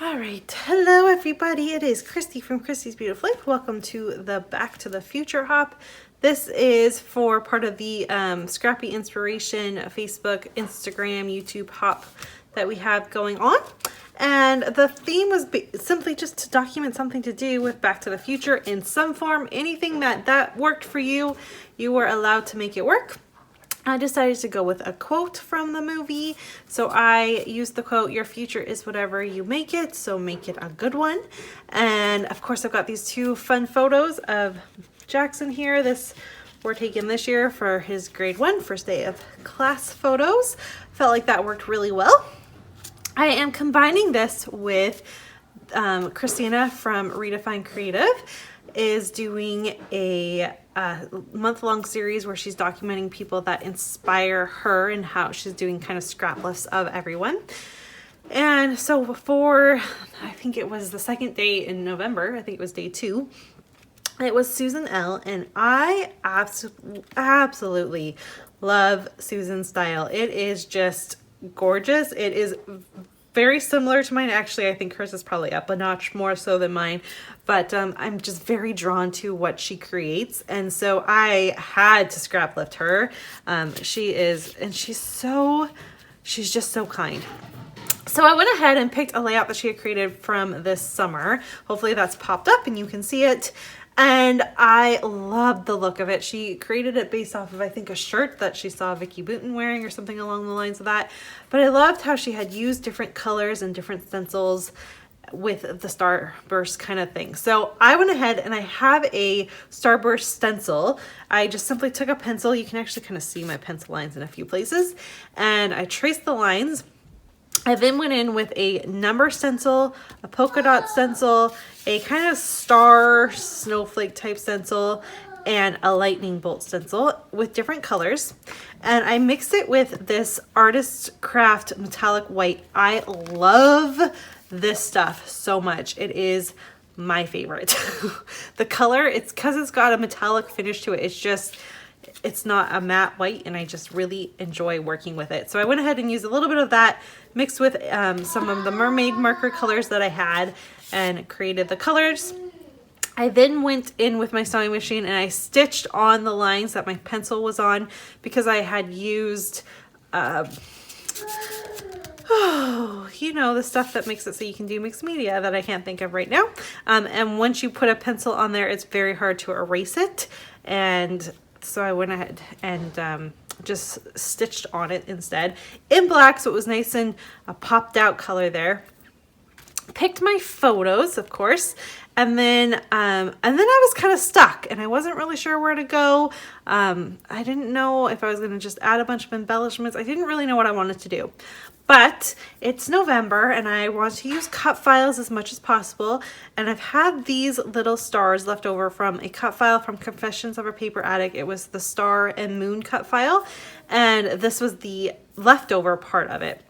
All right, hello everybody. It is Christy from Christy's Beautiful Life. Welcome to the Back to the Future Hop. This is for part of the Scrappy Inspiration Facebook, Instagram, YouTube hop that we have going on. And the theme was simply just to document something to do with Back to the Future in some form. Anything that worked for you, you were allowed to make it work. I decided to go with a quote from the movie. So I used the quote, "Your future is whatever you make it, so make it a good one." And of course I've got these two fun photos of Jackson here. This were taken this year for his grade 1 first day of class photos. Felt like that worked really well. I am combining this with Christina from Redefine Creative is doing a month-long series where she's documenting people that inspire her and how she's doing kind of scrap lists of everyone. And so for, I think it was the second day in November, I think it was day 2, it was Susan L. And I absolutely love Susan's style. It is just gorgeous. It is very similar to mine. Actually, I think hers is probably up a notch more so than mine, but I'm just very drawn to what she creates. And so I had to scrap lift her. She's just so kind. So I went ahead and picked a layout that she had created from this summer. Hopefully that's popped up and you can see it. And I love the look of it. She created it based off of, I think, a shirt that she saw Vicki Boutin wearing or something along the lines of that. But I loved how she had used different colors and different stencils with the starburst kind of thing. So I went ahead and I have a starburst stencil. I just simply took a pencil. You can actually kind of see my pencil lines in a few places. And I traced the lines. I then went in with a number stencil, a polka dot stencil, a kind of star snowflake type stencil, and a lightning bolt stencil with different colors. And I mixed it with this Artist Craft metallic white. I love this stuff so much. It is my favorite. The color, it's because it's got a metallic finish to it. It's not a matte white, and I just really enjoy working with it. So I went ahead and used a little bit of that mixed with some of the mermaid marker colors that I had and created the colors. I then went in with my sewing machine and I stitched on the lines that my pencil was on because I had used the stuff that makes it so you can do mixed media that I can't think of right now. And once you put a pencil on there, it's very hard to erase it. And so I went ahead and just stitched on it instead in black, so it was nice and a popped out color there. Picked my photos, of course, and then I was kind of stuck and I wasn't really sure where to go. I didn't know if I was going to just add a bunch of embellishments. I didn't really know what I wanted to do. But it's November and I want to use cut files as much as possible. And I've had these little stars left over from a cut file from Confessions of a Paper Addict. It was the star and moon cut file. And this was the leftover part of it.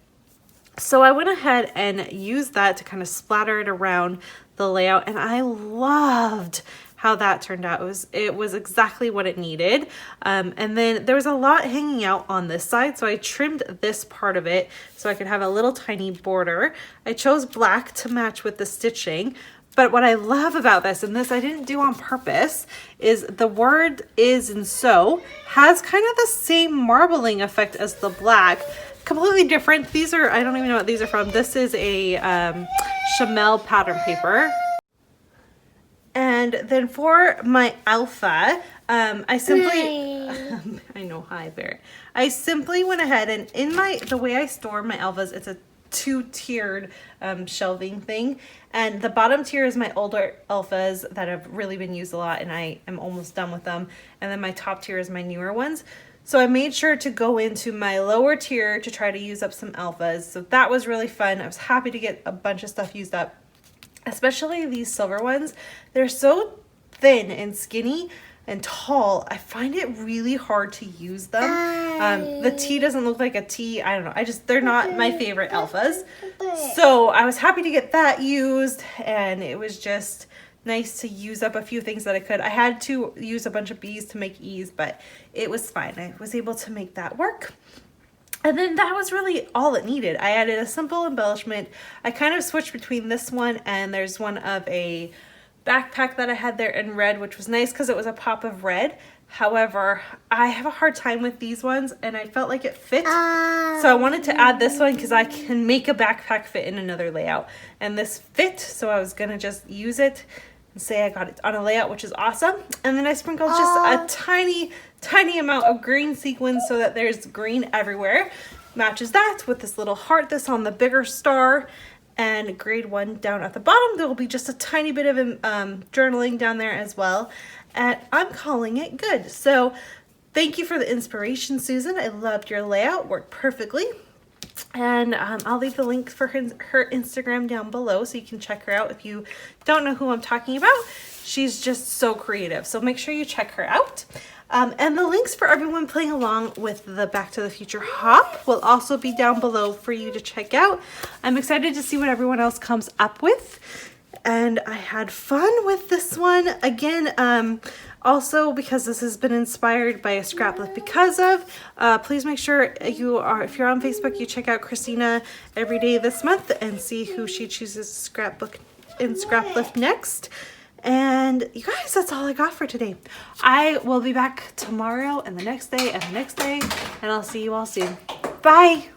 So I went ahead and used that to kind of splatter it around the layout. And I loved how that turned out. It was exactly what it needed. And then there was a lot hanging out on this side, so I trimmed this part of it so I could have a little tiny border. I chose black to match with the stitching. But what I love about this, and this I didn't do on purpose, is the word is and so has kind of the same marbling effect as the black. Completely different. These are, I don't even know what these are from. This is a Chamel pattern paper. And then for my alpha, I simply, I know, hi Barrett. I simply went ahead and the way I store my alphas, it's a 2-tiered shelving thing. And the bottom tier is my older alphas that have really been used a lot and I am almost done with them. And then my top tier is my newer ones. So I made sure to go into my lower tier to try to use up some alphas. So that was really fun. I was happy to get a bunch of stuff used up. Especially these silver ones. They're so thin and skinny and tall. I find it really hard to use them. The T doesn't look like a T. I don't know. They're not my favorite alphas. So I was happy to get that used, and it was just nice to use up a few things that I could. I had to use a bunch of B's to make E's, but it was fine. I was able to make that work. And then that was really all it needed. I added a simple embellishment. I kind of switched between this one and there's one of a backpack that I had there in red, which was nice because it was a pop of red. However, I have a hard time with these ones and I felt like it fit. So I wanted to add this one because I can make a backpack fit in another layout. And this fit, so I was gonna just use it and say I got it on a layout, which is awesome. And then I sprinkled just a tiny amount of green sequins so that there's green everywhere. Matches that with this little heart that's on the bigger star. And grade 1 down at the bottom, there will be just a tiny bit of journaling down there as well. And I'm calling it good. So thank you for the inspiration, Susan. I loved your layout, worked perfectly. And I'll leave the link for her Instagram down below so you can check her out if you don't know who I'm talking about. She's just so creative. So make sure you check her out. And the links for everyone playing along with the Back to the Future Hop will also be down below for you to check out. I'm excited to see what everyone else comes up with. And I had fun with this one. Again, also because this has been inspired by a scrap lift because of, please make sure if you're on Facebook, you check out Christina every day this month and see who she chooses scrapbook in scrap lift next. And you guys, that's all I got for today. I will be back tomorrow and the next day and the next day, and I'll see you all soon. Bye.